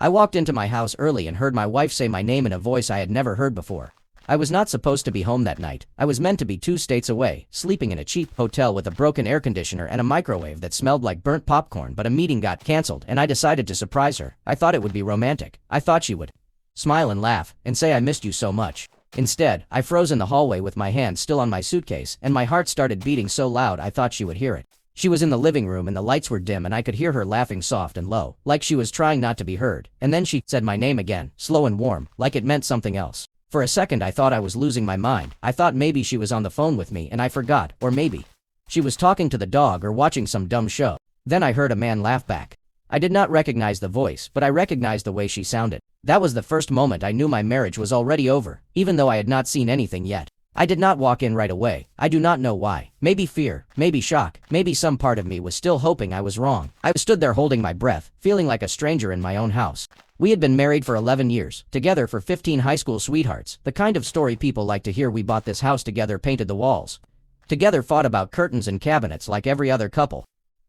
I walked into my house early and heard my wife say my name in a voice I had never heard before. I was not supposed to be home that night. I was meant to be 2 states away, sleeping in a cheap hotel with a broken air conditioner and a microwave that smelled like burnt popcorn, but a meeting got canceled and I decided to surprise her. I thought it would be romantic. I thought she would smile and laugh and say I missed you so much. Instead, I froze in the hallway with my hand still on my suitcase and my heart started beating so loud I thought she would hear it. She was in the living room and the lights were dim and I could hear her laughing soft and low, like she was trying not to be heard, and then she said my name again, slow and warm, like it meant something else. For a second I thought I was losing my mind. I thought maybe she was on the phone with me and I forgot, or maybe she was talking to the dog or watching some dumb show. Then I heard a man laugh back. I did not recognize the voice, but I recognized the way she sounded. That was the first moment I knew my marriage was already over, even though I had not seen anything yet. I did not walk in right away. I do not know why. Maybe fear, maybe shock, maybe some part of me was still hoping I was wrong. I stood there holding my breath, feeling like a stranger in my own house. We had been married for 11 years, together for 15 high school sweethearts, the kind of story people like to hear. We bought this house together, painted the walls together, fought about curtains and cabinets like every other couple.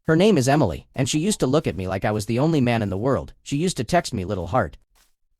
Her name is Emily, and she used to look at me like I was the only man in the world. She used to text me little heart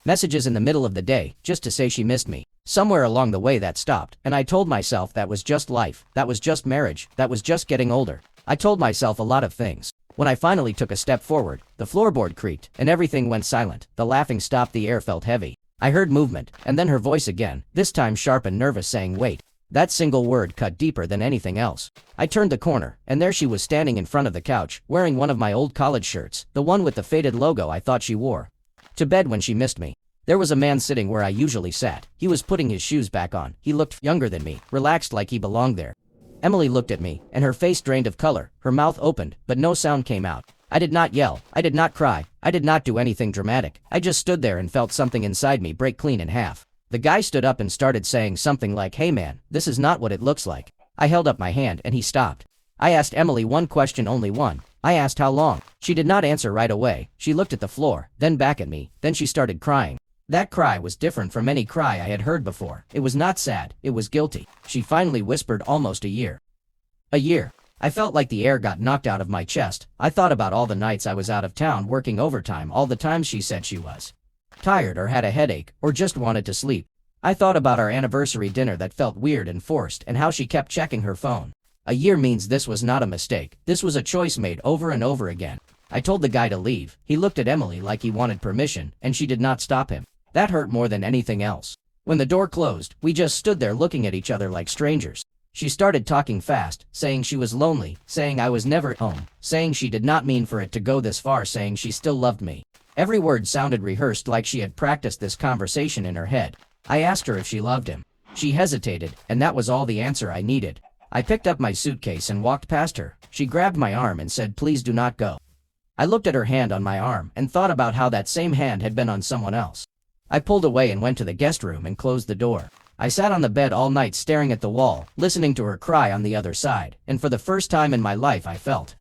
messages in the middle of the day, just to say she missed me. Somewhere along the way that stopped, and I told myself that was just life, that was just marriage, that was just getting older. I told myself a lot of things. When I finally took a step forward, the floorboard creaked, and everything went silent. The laughing stopped, the air felt heavy. I heard movement, and then her voice again, this time sharp and nervous, saying wait. That single word cut deeper than anything else. I turned the corner, and there she was standing in front of the couch, wearing one of my old college shirts, the one with the faded logo I thought she wore to bed when she missed me. There was a man sitting where I usually sat. He was putting his shoes back on. He looked younger than me, relaxed like he belonged there. Emily looked at me, and her face drained of color. Her mouth opened, but no sound came out. I did not yell. I did not cry. I did not do anything dramatic. I just stood there and felt something inside me break clean in half. The guy stood up and started saying something like, "Hey man, this is not what it looks like." I held up my hand and he stopped. I asked Emily one question, only one. I asked how long. She did not answer right away. She looked at the floor, then back at me, then she started crying. That cry was different from any cry I had heard before. It was not sad, it was guilty. She finally whispered, almost a year. A year. I felt like the air got knocked out of my chest. I thought about all the nights I was out of town working overtime, all the times she said she was tired or had a headache or just wanted to sleep. I thought about our anniversary dinner that felt weird and forced and how she kept checking her phone. A year means this was not a mistake. This was a choice made over and over again. I told the guy to leave. He looked at Emily like he wanted permission, and she did not stop him. That hurt more than anything else. When the door closed, we just stood there looking at each other like strangers. She started talking fast, saying she was lonely, saying I was never home, saying she did not mean for it to go this far, saying she still loved me. Every word sounded rehearsed, like she had practiced this conversation in her head. I asked her if she loved him. She hesitated, and that was all the answer I needed. I picked up my suitcase and walked past her. She grabbed my arm and said, "Please do not go." I looked at her hand on my arm and thought about how that same hand had been on someone else. I pulled away and went to the guest room and closed the door. I sat on the bed all night staring at the wall, listening to her cry on the other side, and for the first time in my life I felt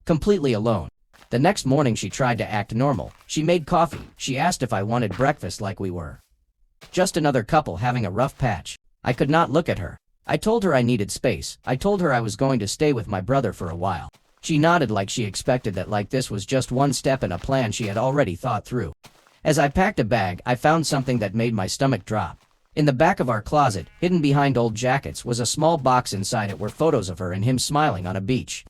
completely alone. The next morning she tried to act normal. She made coffee. She asked if I wanted breakfast, like we were just another couple having a rough patch. I could not look at her. I told her I needed space. I told her I was going to stay with my brother for a while. She nodded like she expected that, like this was just one step in a plan she had already thought through. As I packed a bag, I found something that made my stomach drop. In the back of our closet, hidden behind old jackets, was a small box. Inside it were photos of her and him smiling on a beach,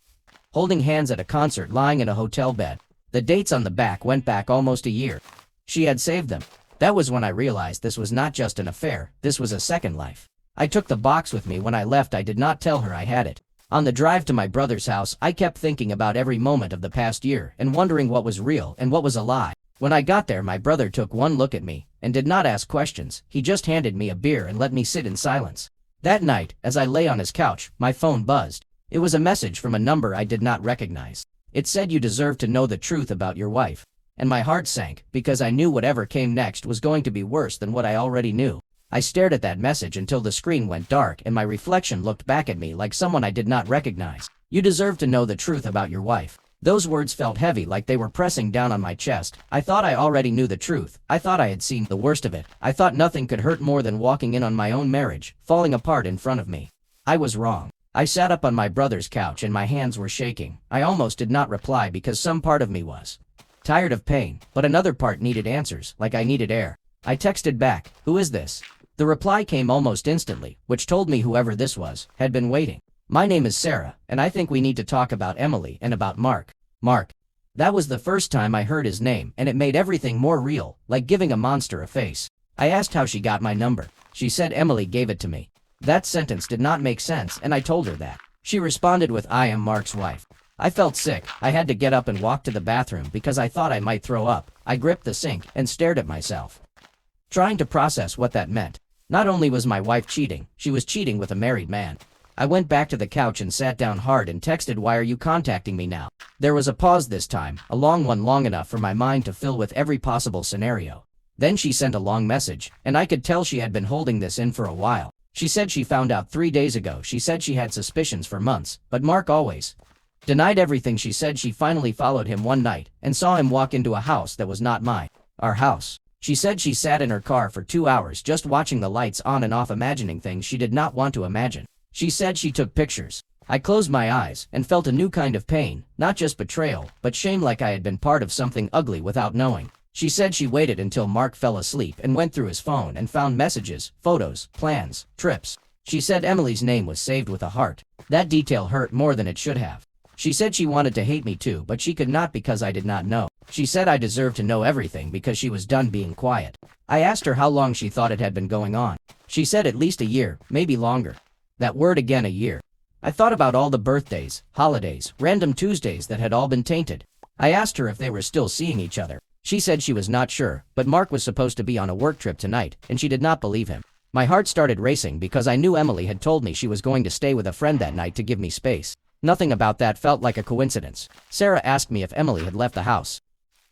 holding hands at a concert, lying in a hotel bed. The dates on the back went back almost a year. She had saved them. That was when I realized this was not just an affair, this was a second life. I took the box with me when I left. I did not tell her I had it. On the drive to my brother's house, I kept thinking about every moment of the past year and wondering what was real and what was a lie. When I got there, my brother took one look at me and did not ask questions. He just handed me a beer and let me sit in silence. That night, as I lay on his couch, my phone buzzed. It was a message from a number I did not recognize. It said, "You deserve to know the truth about your wife." And my heart sank, because I knew whatever came next was going to be worse than what I already knew. I stared at that message until the screen went dark and my reflection looked back at me like someone I did not recognize. "You deserve to know the truth about your wife." Those words felt heavy, like they were pressing down on my chest. I thought I already knew the truth. I thought I had seen the worst of it. I thought nothing could hurt more than walking in on my own marriage falling apart in front of me. I was wrong. I sat up on my brother's couch and my hands were shaking. I almost did not reply because some part of me was Tired of pain, but another part needed answers, like I needed air. I texted back, "Who is this?" The reply came almost instantly, which told me whoever this was had been waiting. "My name is Sarah, and I think we need to talk about Emily and about Mark." Mark. That was the first time I heard his name, and it made everything more real, like giving a monster a face. I asked how she got my number. She said Emily gave it to me. That sentence did not make sense, and I told her that. She responded with, "I am Mark's wife." I felt sick. I had to get up and walk to the bathroom because I thought I might throw up. I gripped the sink and stared at myself, trying to process what that meant. Not only was my wife cheating, she was cheating with a married man. I went back to the couch and sat down hard and texted, "Why are you contacting me now?" There was a pause this time, a long one, long enough for my mind to fill with every possible scenario. Then she sent a long message, and I could tell she had been holding this in for a while. She said she found out 3 days ago. She said she had suspicions for months, but Mark always denied everything. She said she finally followed him one night and saw him walk into a house that was not our house. She said she sat in her car for 2 hours just watching the lights on and off, imagining things she did not want to imagine. She said she took pictures. I closed my eyes and felt a new kind of pain, not just betrayal, but shame, like I had been part of something ugly without knowing. She said she waited until Mark fell asleep and went through his phone and found messages, photos, plans, trips. She said Emily's name was saved with a heart. That detail hurt more than it should have. She said she wanted to hate me too, but she could not because I did not know. She said I deserved to know everything because she was done being quiet. I asked her how long she thought it had been going on. She said at least a year, maybe longer. That word again, a year. I thought about all the birthdays, holidays, random Tuesdays that had all been tainted. I asked her if they were still seeing each other. She said she was not sure, but Mark was supposed to be on a work trip tonight, and she did not believe him. My heart started racing because I knew Emily had told me she was going to stay with a friend that night to give me space. Nothing about that felt like a coincidence. Sarah asked me if Emily had left the house.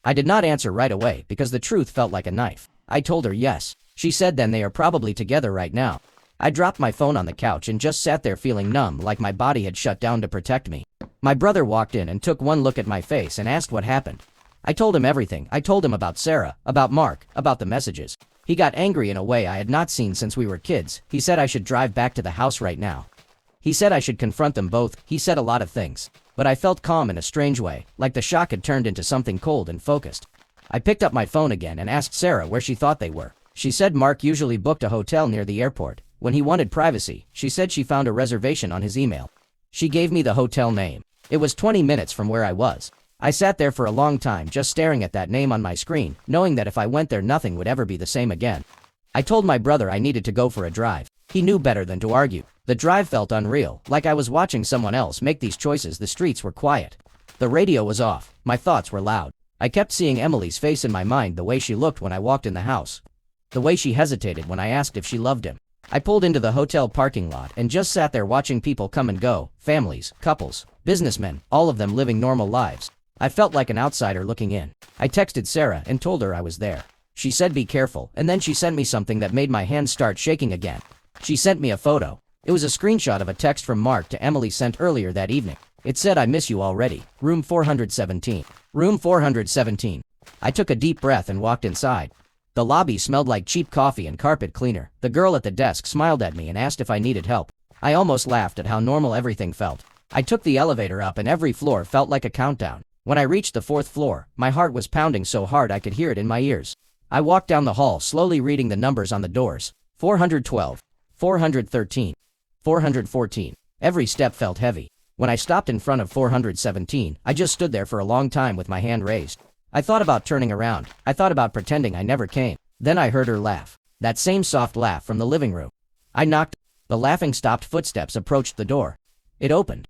I did not answer right away because the truth felt like a knife. I told her yes. She said then they are probably together right now. I dropped my phone on the couch and just sat there feeling numb, like my body had shut down to protect me. My brother walked in and took one look at my face and asked what happened. I told him everything. I told him about Sarah, about Mark, about the messages. He got angry in a way I had not seen since we were kids. He said I should drive back to the house right now. He said I should confront them both. He said a lot of things. But I felt calm in a strange way, like the shock had turned into something cold and focused. I picked up my phone again and asked Sarah where she thought they were. She said Mark usually booked a hotel near the airport. When he wanted privacy, she said she found a reservation on his email. She gave me the hotel name. It was 20 minutes from where I was. I sat there for a long time just staring at that name on my screen, knowing that if I went there nothing would ever be the same again. I told my brother I needed to go for a drive. He knew better than to argue. The drive felt unreal, like I was watching someone else make these choices. The streets were quiet. The radio was off. My thoughts were loud. I kept seeing Emily's face in my mind, the way she looked when I walked in the house. The way she hesitated when I asked if she loved him. I pulled into the hotel parking lot and just sat there watching people come and go, families, couples, businessmen, all of them living normal lives. I felt like an outsider looking in. I texted Sarah and told her I was there. She said be careful, and then she sent me something that made my hands start shaking again. She sent me a photo. It was a screenshot of a text from Mark to Emily sent earlier that evening. It said, "I miss you already. Room 417. Room 417. I took a deep breath and walked inside. The lobby smelled like cheap coffee and carpet cleaner. The girl at the desk smiled at me and asked if I needed help. I almost laughed at how normal everything felt. I took the elevator up and every floor felt like a countdown. When I reached the 4th floor, my heart was pounding so hard I could hear it in my ears. I walked down the hall, slowly reading the numbers on the doors. 412. 413. 414. Every step felt heavy. When I stopped in front of 417, I just stood there for a long time with my hand raised. I thought about turning around. I thought about pretending I never came. Then I heard her laugh. That same soft laugh from the living room. I knocked. The laughing stopped. Footsteps approached the door. It opened.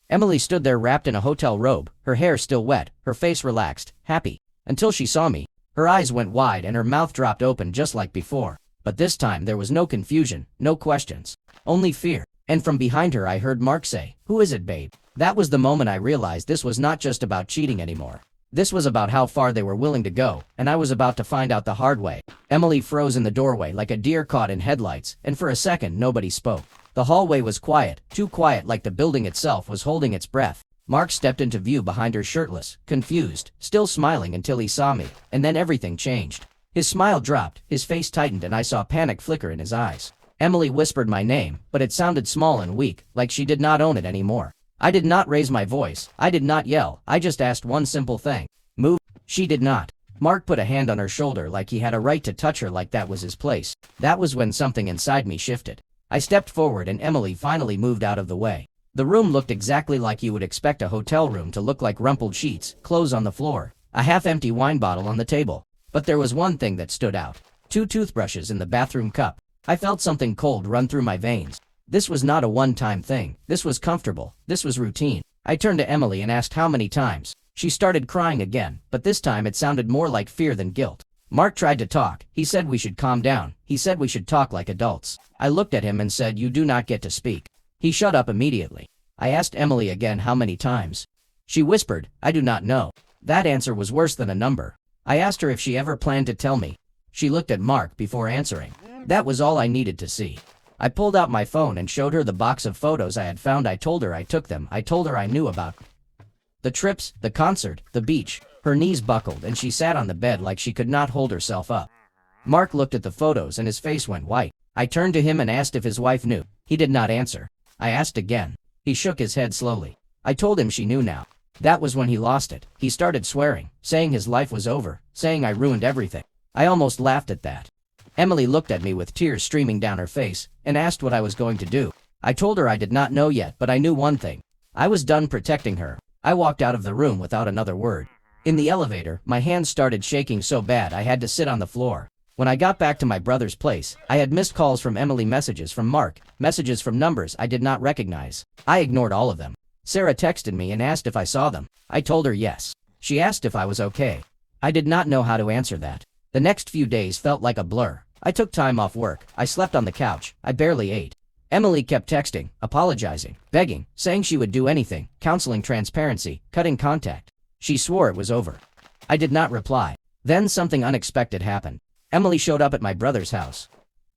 Emily stood there wrapped in a hotel robe, her hair still wet, her face relaxed, happy. Until she saw me. Her eyes went wide and her mouth dropped open just like before. But this time there was no confusion, no questions. Only fear. And from behind her I heard Mark say, "Who is it, babe?" That was the moment I realized this was not just about cheating anymore. This was about how far they were willing to go, and I was about to find out the hard way. Emily froze in the doorway like a deer caught in headlights, and for a second nobody spoke. The hallway was quiet, too quiet, like the building itself was holding its breath. Mark stepped into view behind her, shirtless, confused, still smiling until he saw me, and then everything changed. His smile dropped, his face tightened, and I saw panic flicker in his eyes. Emily whispered my name, but it sounded small and weak, like she did not own it anymore. I did not raise my voice, I did not yell, I just asked one simple thing. "Move." She did not. Mark put a hand on her shoulder like he had a right to touch her, like that was his place. That was when something inside me shifted. I stepped forward and Emily finally moved out of the way. The room looked exactly like you would expect a hotel room to look, like rumpled sheets, clothes on the floor, a half-empty wine bottle on the table. But there was one thing that stood out. 2 toothbrushes in the bathroom cup. I felt something cold run through my veins. This was not a one-time thing. This was comfortable. This was routine. I turned to Emily and asked how many times. She started crying again, but this time it sounded more like fear than guilt. Mark tried to talk. He said we should calm down. He said we should talk like adults. I looked at him and said, "You do not get to speak." He shut up immediately. I asked Emily again how many times. She whispered, "I do not know." That answer was worse than a number. I asked her if she ever planned to tell me. She looked at Mark before answering. That was all I needed to see. I pulled out my phone and showed her the box of photos I had found. I told her I took them. I told her I knew about the trips, the concert, the beach. Her knees buckled and she sat on the bed like she could not hold herself up. Mark looked at the photos and his face went white. I turned to him and asked if his wife knew. He did not answer. I asked again. He shook his head slowly. I told him she knew now. That was when he lost it. He started swearing, saying his life was over, saying I ruined everything. I almost laughed at that. Emily looked at me with tears streaming down her face and asked what I was going to do. I told her I did not know yet, but I knew one thing. I was done protecting her. I walked out of the room without another word. In the elevator, my hands started shaking so bad I had to sit on the floor. When I got back to my brother's place, I had missed calls from Emily, messages from Mark, messages from numbers I did not recognize. I ignored all of them. Sarah texted me and asked if I saw them. I told her yes. She asked if I was okay. I did not know how to answer that. The next few days felt like a blur. I took time off work. I slept on the couch. I barely ate. Emily kept texting, apologizing, begging, saying she would do anything, counseling transparency, cutting contact. She swore it was over. I did not reply. Then something unexpected happened. Emily showed up at my brother's house.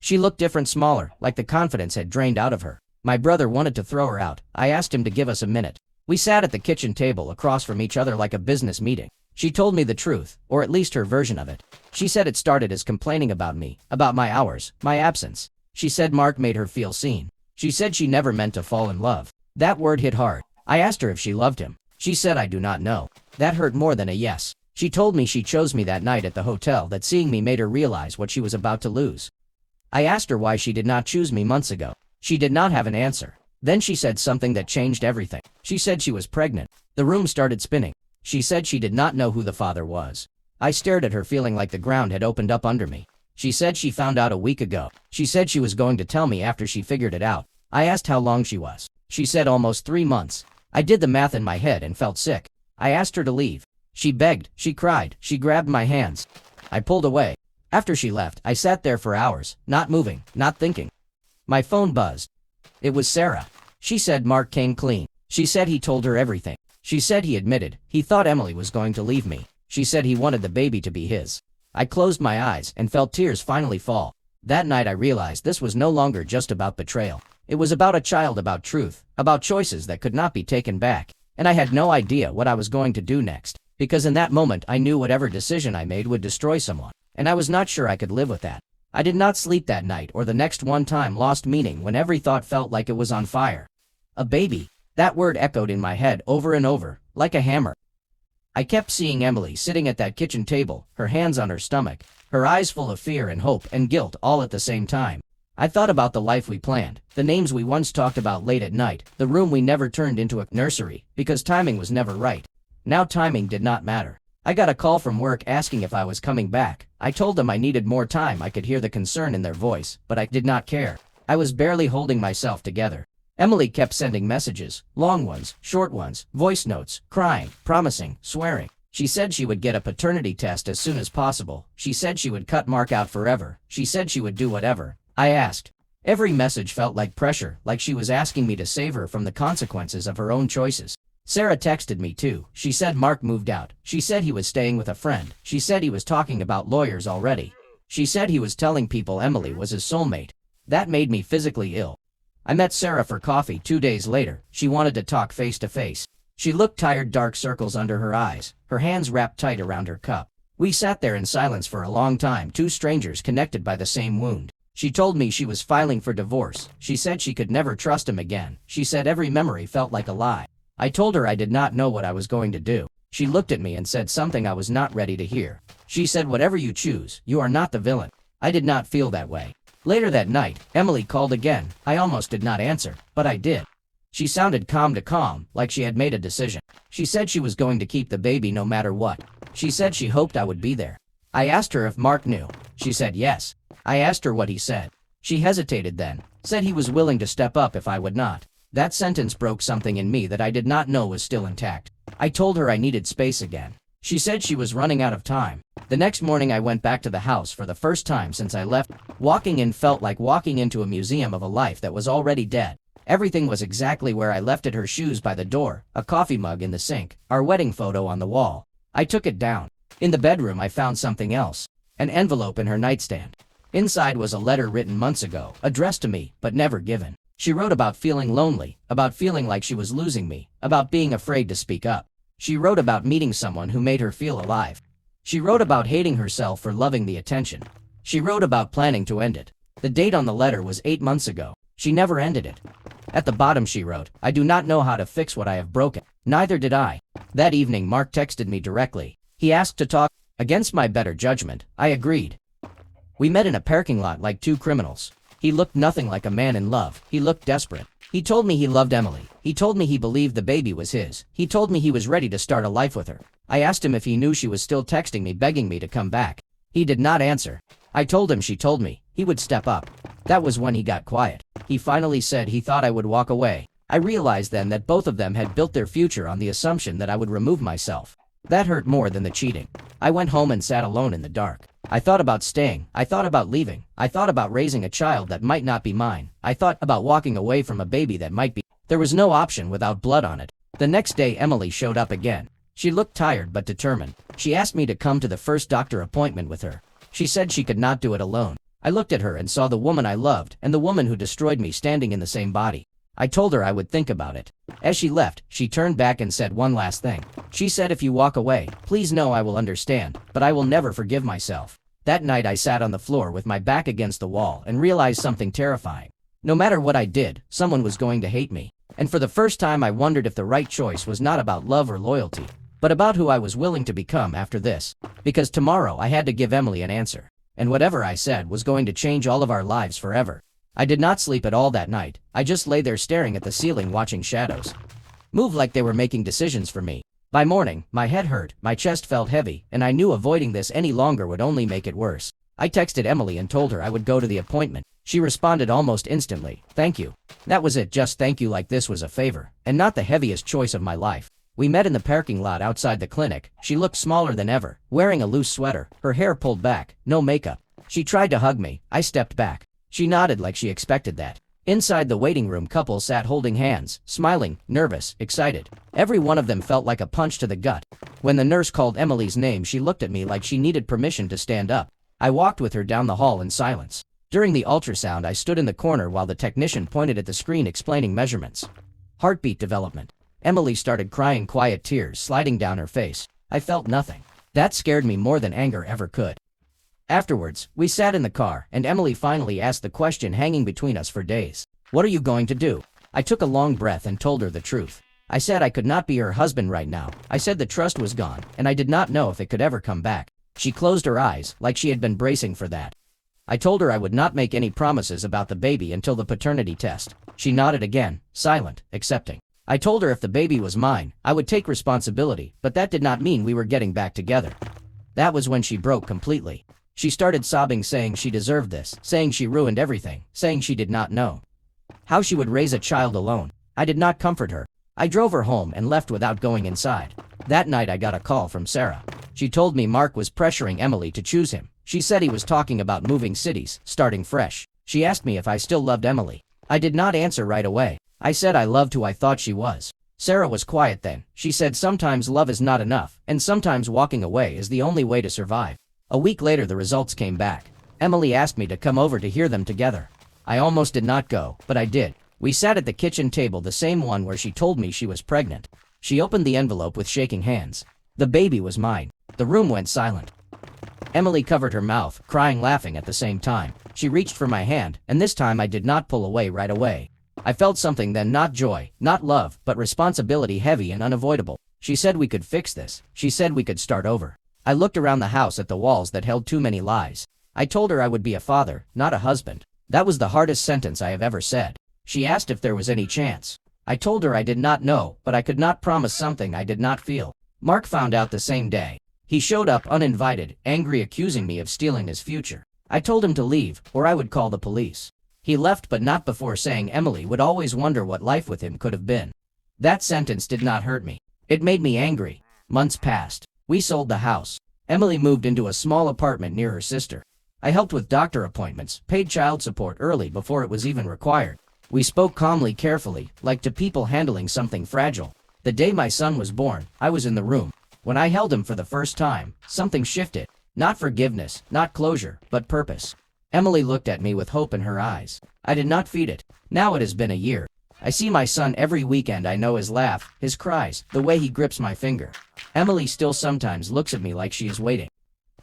She looked different, smaller, like the confidence had drained out of her. My brother wanted to throw her out. I asked him to give us a minute. We sat at the kitchen table across from each other like a business meeting. She told me the truth, or at least her version of it. She said it started as complaining about me, about my hours, my absence. She said Mark made her feel seen. She said she never meant to fall in love. That word hit hard. I asked her if she loved him. She said I do not know. That hurt more than a yes. She told me she chose me that night at the hotel, that seeing me made her realize what she was about to lose. I asked her why she did not choose me months ago. She did not have an answer. Then she said something that changed everything. She said she was pregnant. The room started spinning. She said she did not know who the father was. I stared at her, feeling like the ground had opened up under me. She said she found out a week ago. She said she was going to tell me after she figured it out. I asked how long she was. She said almost 3 months. I did the math in my head and felt sick. I asked her to leave. She begged, she cried, she grabbed my hands. I pulled away. After she left, I sat there for hours, not moving, not thinking. My phone buzzed. It was Sarah. She said Mark came clean. She said he told her everything. She said he admitted he thought Emily was going to leave me. She said he wanted the baby to be his. I closed my eyes and felt tears finally fall. That night I realized this was no longer just about betrayal. It was about a child, about truth, about choices that could not be taken back. And I had no idea what I was going to do next. Because in that moment I knew whatever decision I made would destroy someone. And I was not sure I could live with that. I did not sleep that night or the next. One time lost meaning when every thought felt like it was on fire. A baby. That word echoed in my head over and over, like a hammer. I kept seeing Emily sitting at that kitchen table, her hands on her stomach, her eyes full of fear and hope and guilt all at the same time. I thought about the life we planned, the names we once talked about late at night, the room we never turned into a nursery, because timing was never right. Now timing did not matter. I got a call from work asking if I was coming back. I told them I needed more time. I could hear the concern in their voice, but I did not care. I was barely holding myself together. Emily kept sending messages, long ones, short ones, voice notes, crying, promising, swearing. She said she would get a paternity test as soon as possible. She said she would cut Mark out forever. She said she would do whatever I asked. Every message felt like pressure, like she was asking me to save her from the consequences of her own choices. Sarah texted me too. She said Mark moved out. She said he was staying with a friend. She said he was talking about lawyers already. She said he was telling people Emily was his soulmate. That made me physically ill. I met Sarah for coffee 2 days later. She wanted to talk face to face. She looked tired, dark circles under her eyes, her hands wrapped tight around her cup. We sat there in silence for a long time, two strangers connected by the same wound. She told me she was filing for divorce. She said she could never trust him again. She said every memory felt like a lie. I told her I did not know what I was going to do. She looked at me and said something I was not ready to hear. She said, "Whatever you choose, you are not the villain." I did not feel that way. Later that night, Emily called again. I almost did not answer, but I did. She sounded calm, like she had made a decision. She said she was going to keep the baby no matter what. She said she hoped I would be there. I asked her if Mark knew. She said yes. I asked her what he said. She hesitated then, said he was willing to step up if I would not. That sentence broke something in me that I did not know was still intact. I told her I needed space again. She said she was running out of time. The next morning I went back to the house for the first time since I left. Walking in felt like walking into a museum of a life that was already dead. Everything was exactly where I left it: her shoes by the door, a coffee mug in the sink, our wedding photo on the wall. I took it down. In the bedroom I found something else. An envelope in her nightstand. Inside was a letter written months ago, addressed to me, but never given. She wrote about feeling lonely, about feeling like she was losing me, about being afraid to speak up. She wrote about meeting someone who made her feel alive. She wrote about hating herself for loving the attention. She wrote about planning to end it. The date on the letter was 8 months ago. She never ended it. At the bottom she wrote, "I do not know how to fix what I have broken." Neither did I. That evening Mark texted me directly. He asked to talk. Against my better judgment, I agreed. We met in a parking lot like two criminals. He looked nothing like a man in love. He looked desperate. He told me he loved Emily. He told me he believed the baby was his. He told me he was ready to start a life with her. I asked him if he knew she was still texting me, begging me to come back. He did not answer. I told him she told me he would step up. That was when he got quiet. He finally said he thought I would walk away. I realized then that both of them had built their future on the assumption that I would remove myself. That hurt more than the cheating. I went home and sat alone in the dark. I thought about staying. I thought about leaving. I thought about raising a child that might not be mine. I thought about walking away from a baby that might be. There was no option without blood on it. The next day Emily showed up again. She looked tired but determined. She asked me to come to the first doctor appointment with her. She said she could not do it alone. I looked at her and saw the woman I loved and the woman who destroyed me standing in the same body. I told her I would think about it. As she left, she turned back and said one last thing. She said, "If you walk away, please know I will understand, but I will never forgive myself." That night I sat on the floor with my back against the wall and realized something terrifying. No matter what I did, someone was going to hate me. And for the first time I wondered if the right choice was not about love or loyalty, but about who I was willing to become after this. Because tomorrow I had to give Emily an answer. And whatever I said was going to change all of our lives forever. I did not sleep at all that night. I just lay there staring at the ceiling, watching shadows move like they were making decisions for me. By morning, my head hurt, my chest felt heavy, and I knew avoiding this any longer would only make it worse. I texted Emily and told her I would go to the appointment. She responded almost instantly, "Thank you." That was it, just thank you, like this was a favor, and not the heaviest choice of my life. We met in the parking lot outside the clinic. She looked smaller than ever, wearing a loose sweater, her hair pulled back, no makeup. She tried to hug me. I stepped back. She nodded like she expected that. Inside the waiting room, couple sat holding hands, smiling, nervous, excited. Every one of them felt like a punch to the gut. When the nurse called Emily's name, she looked at me like she needed permission to stand up. I walked with her down the hall in silence. During the ultrasound, I stood in the corner while the technician pointed at the screen explaining measurements. Heartbeat development. Emily started crying, quiet tears sliding down her face. I felt nothing. That scared me more than anger ever could. Afterwards, we sat in the car, and Emily finally asked the question hanging between us for days. "What are you going to do?" I took a long breath and told her the truth. I said I could not be her husband right now. I said the trust was gone, and I did not know if it could ever come back. She closed her eyes, like she had been bracing for that. I told her I would not make any promises about the baby until the paternity test. She nodded again, silent, accepting. I told her if the baby was mine, I would take responsibility, but that did not mean we were getting back together. That was when she broke completely. She started sobbing, saying she deserved this, saying she ruined everything, saying she did not know how she would raise a child alone. I did not comfort her. I drove her home and left without going inside. That night I got a call from Sarah. She told me Mark was pressuring Emily to choose him. She said he was talking about moving cities, starting fresh. She asked me if I still loved Emily. I did not answer right away. I said I loved who I thought she was. Sarah was quiet then. She said sometimes love is not enough, and sometimes walking away is the only way to survive. A week later the results came back. Emily asked me to come over to hear them together. I almost did not go, but I did. We sat at the kitchen table, the same one where she told me she was pregnant. She opened the envelope with shaking hands. The baby was mine. The room went silent. Emily covered her mouth, crying, laughing at the same time. She reached for my hand, and this time I did not pull away right away. I felt something then, not joy, not love, but responsibility, heavy and unavoidable. She said we could fix this. She said we could start over. I looked around the house at the walls that held too many lies. I told her I would be a father, not a husband. That was the hardest sentence I have ever said. She asked if there was any chance. I told her I did not know, but I could not promise something I did not feel. Mark found out the same day. He showed up uninvited, angry, accusing me of stealing his future. I told him to leave, or I would call the police. He left, but not before saying Emily would always wonder what life with him could have been. That sentence did not hurt me. It made me angry. Months passed. We sold the house. Emily moved into a small apartment near her sister. I helped with doctor appointments, paid child support early before it was even required. We spoke calmly, carefully, like to people handling something fragile. The day my son was born, I was in the room. When I held him for the first time, something shifted. Not forgiveness, not closure, but purpose. Emily looked at me with hope in her eyes. I did not feed it. Now it has been a year. I see my son every weekend. I know his laugh, his cries, the way he grips my finger. Emily still sometimes looks at me like she is waiting.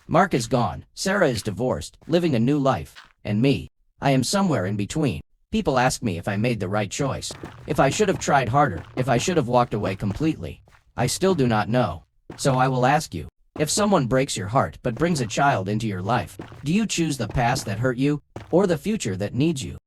Mark is gone. Sarah is divorced, living a new life. And me. I am somewhere in between. People ask me if I made the right choice. If I should have tried harder, if I should have walked away completely. I still do not know. So I will ask you. If someone breaks your heart but brings a child into your life, do you choose the past that hurt you, or the future that needs you?